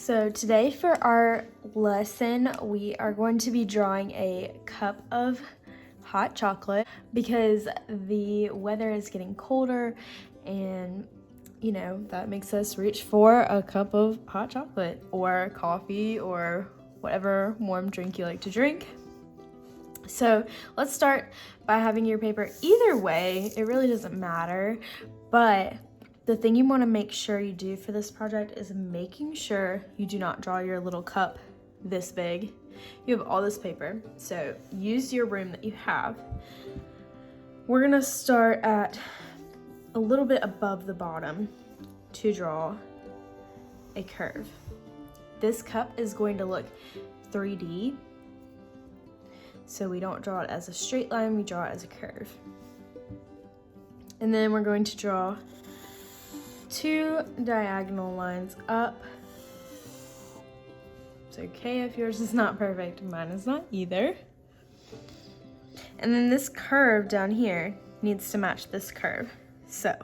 So today for our lesson, we are going to be drawing a cup of hot chocolate because the weather is getting colder and that makes us reach for a cup of hot chocolate or coffee or whatever warm drink you like to drink. So let's start by having your paper. Either way, it really doesn't matter, but the thing you want to make sure you do for this project is making sure you do not draw your little cup this big. You have all this paper, so use your room that you have. We're gonna start at a little bit above the bottom to draw a curve. This cup is going to look 3D, so we don't draw it as a straight line, we draw it as a curve. And then we're going to draw 2 diagonal lines up. It's okay if yours is not perfect, mine is not either. And then this curve down here needs to match this curve. So,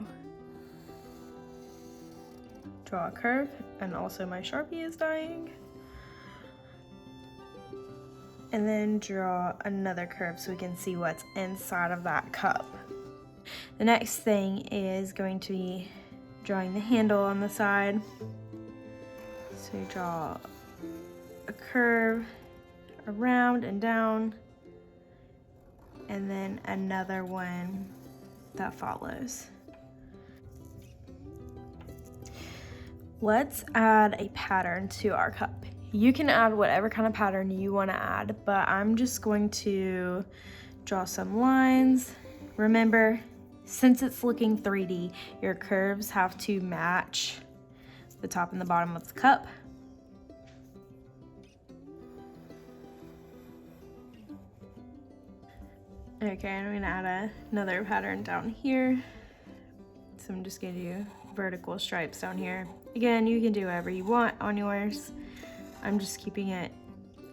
draw a curve, and also my Sharpie is dying. And then draw another curve so we can see what's inside of that cup. The next thing is going to be drawing the handle on the side. So you draw a curve around and down, and then another one that follows. Let's add a pattern to our cup. You can add whatever kind of pattern you want to add, but I'm just going to draw some lines. Remember, since it's looking 3D, your curves have to match the top and the bottom of the cup. Okay, I'm gonna add another pattern down here. So I'm just gonna do vertical stripes down here. Again, you can do whatever you want on yours. I'm just keeping it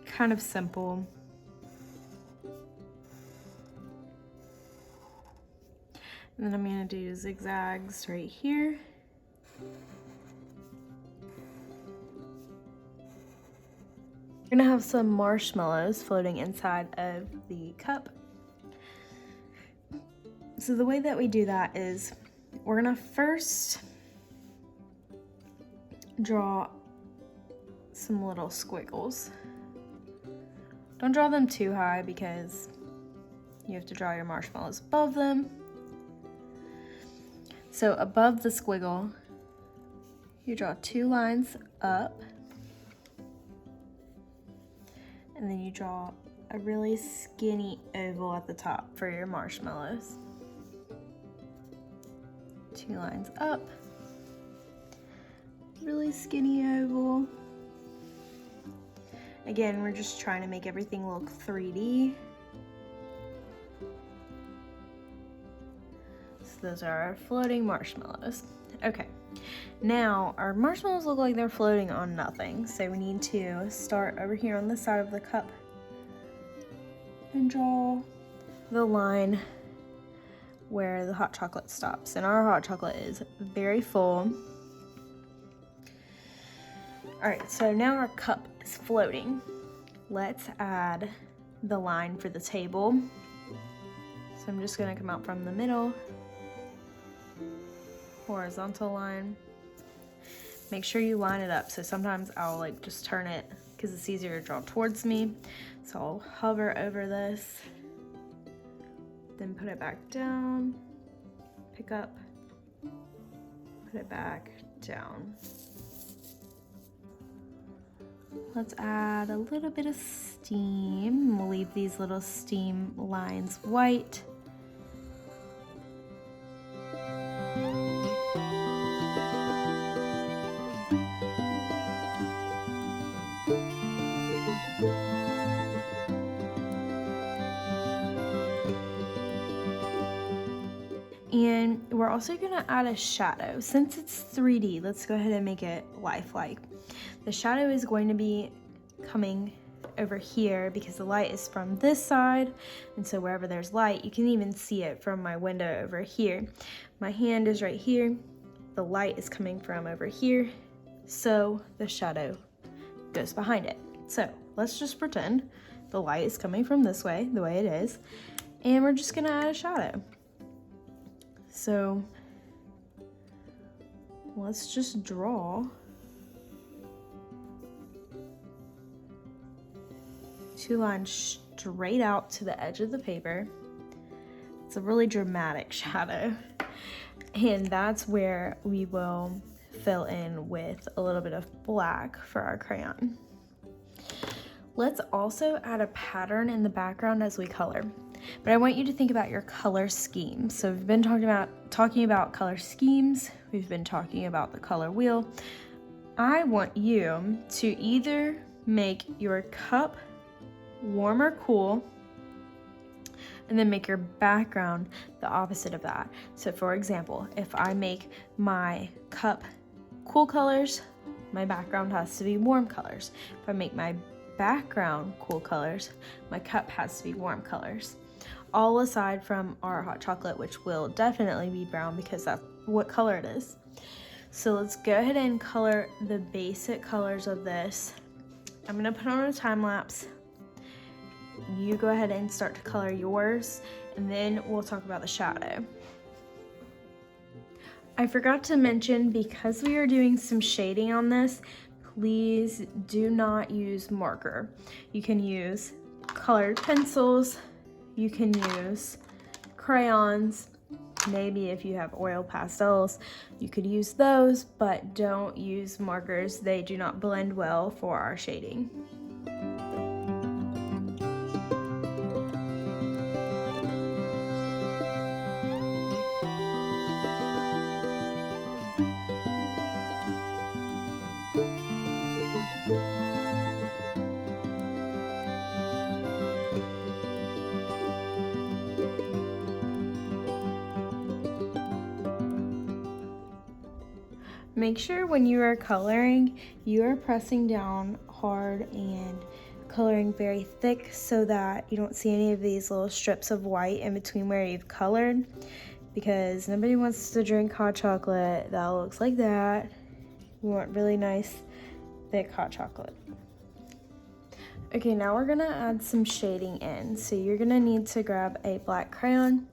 kind of simple. And then I'm gonna do zigzags right here. We're gonna have some marshmallows floating inside of the cup. So the way that we do that is we're gonna first draw some little squiggles. Don't draw them too high because you have to draw your marshmallows above them. So above the squiggle, you draw 2 lines up, and then you draw a really skinny oval at the top for your marshmallows. 2 lines up, really skinny oval. Again, we're just trying to make everything look 3D. So those are our floating marshmallows. Okay, now our marshmallows look like they're floating on nothing. So we need to start over here on the side of the cup and draw the line where the hot chocolate stops. And our hot chocolate is very full. All right, so now our cup is floating. Let's add the line for the table. So I'm just gonna come out from the middle, horizontal line. Make sure you line it up. So sometimes I'll just turn it because it's easier to draw towards me. So I'll hover over this, then put it back down, pick up, put it back down. Let's add a little bit of steam. We'll leave these little steam lines white. And we're also gonna add a shadow. Since it's 3D, let's go ahead and make it lifelike. The shadow is going to be coming over here because the light is from this side, and so wherever there's light, you can even see it from my window over here. My hand is right here, the light is coming from over here, so the shadow goes behind it. So let's just pretend the light is coming from this way, the way it is, and we're just gonna add a shadow. So let's just draw two lines straight out to the edge of the paper. It's a really dramatic shadow, and that's where we will fill in with a little bit of black for our crayon. Let's also add a pattern in the background as we color, but I want you to think about your color scheme. So we've been talking about color schemes, we've been talking about the color wheel. I want you to either make your cup warm or cool, and then make your background the opposite of that. So for example, if I make my cup cool colors, my background has to be warm colors. If I make my background cool colors, my cup has to be warm colors. All aside from our hot chocolate, which will definitely be brown because that's what color it is. So let's go ahead and color the basic colors of this. I'm gonna put on a time lapse. You go ahead and start to color yours, and then we'll talk about the shadow. I forgot to mention, because we are doing some shading on this, please do not use marker. You can use colored pencils, you can use crayons, maybe if you have oil pastels, you could use those, but don't use markers. They do not blend well for our shading. Make sure when you are coloring, you are pressing down hard and coloring very thick so that you don't see any of these little strips of white in between where you've colored, because nobody wants to drink hot chocolate that looks like that. We want really nice, thick hot chocolate. Okay, now we're gonna add some shading in. So you're gonna need to grab a black crayon.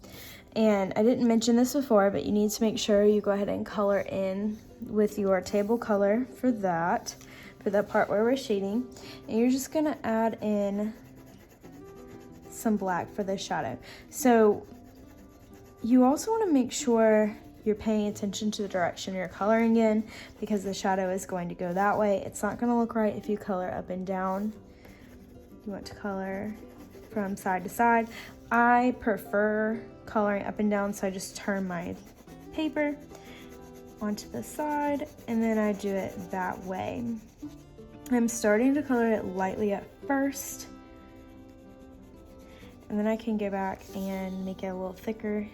And I didn't mention this before, but you need to make sure you go ahead and color in with your table color for that part where we're shading. And you're just gonna add in some black for the shadow. So you also wanna make sure you're paying attention to the direction you're coloring in, because the shadow is going to go that way. It's not gonna look right if you color up and down. You want to color from side to side. I prefer coloring up and down, so I just turn my paper onto the side and then I do it that way. I'm starting to color it lightly at first, and then I can go back and make it a little thicker.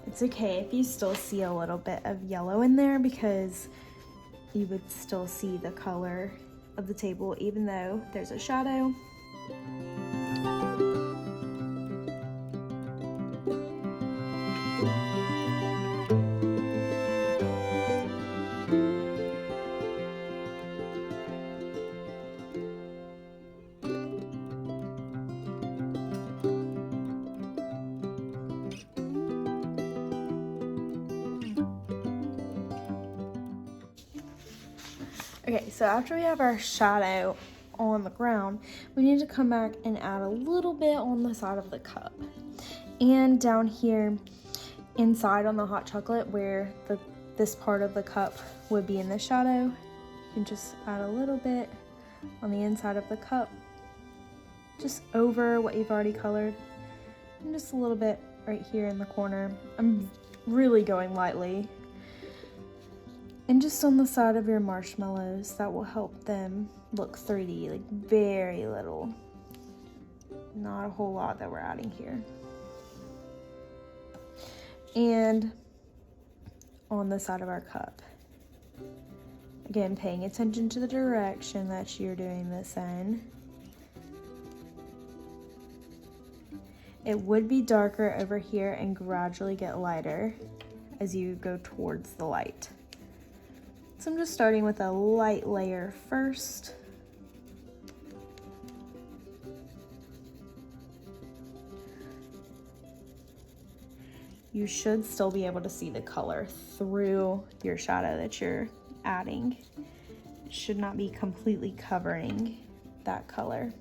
It's okay if you still see a little bit of yellow in there, because you would still see the color of the table even though there's a shadow. Okay, so after we have our shadow on the ground, we need to come back and add a little bit on the side of the cup. And down here inside on the hot chocolate where this part of the cup would be in the shadow, you can just add a little bit on the inside of the cup, just over what you've already colored, and just a little bit right here in the corner. I'm really going lightly. And just on the side of your marshmallows, that will help them look 3D, like very little. Not a whole lot that we're adding here. And on the side of our cup. Again, paying attention to the direction that you're doing this in. It would be darker over here and gradually get lighter as you go towards the light. So I'm just starting with a light layer first. You should still be able to see the color through your shadow that you're adding. It should not be completely covering that color.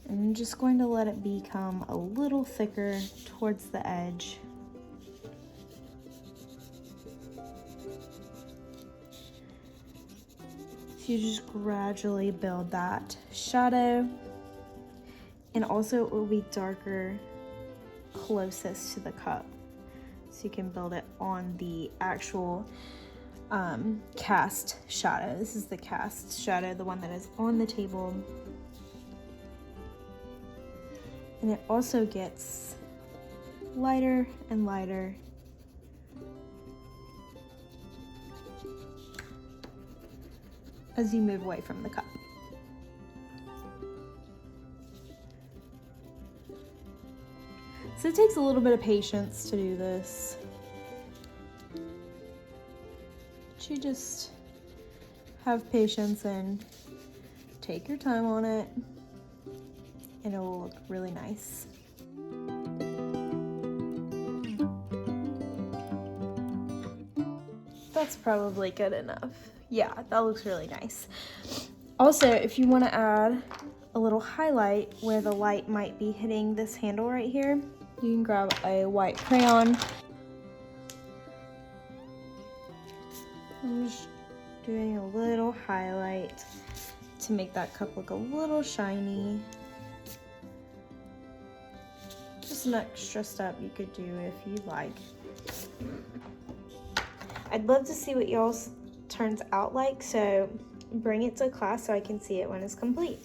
And I'm just going to let it become a little thicker towards the edge. So you just gradually build that shadow, and also it will be darker closest to the cup. So you can build it on the actual cast shadow. This is the cast shadow, the one that is on the table. And it also gets lighter and lighter as you move away from the cup. So it takes a little bit of patience to do this. But you just have patience and take your time on it, and it will look really nice. That's probably good enough. Yeah, that looks really nice. Also, if you want to add a little highlight where the light might be hitting this handle right here, you can grab a white crayon. I'm just doing a little highlight to make that cup look a little shiny. Just an extra step you could do if you like. I'd love to see what y'all's turns out like, so bring it to class so I can see it when it's complete.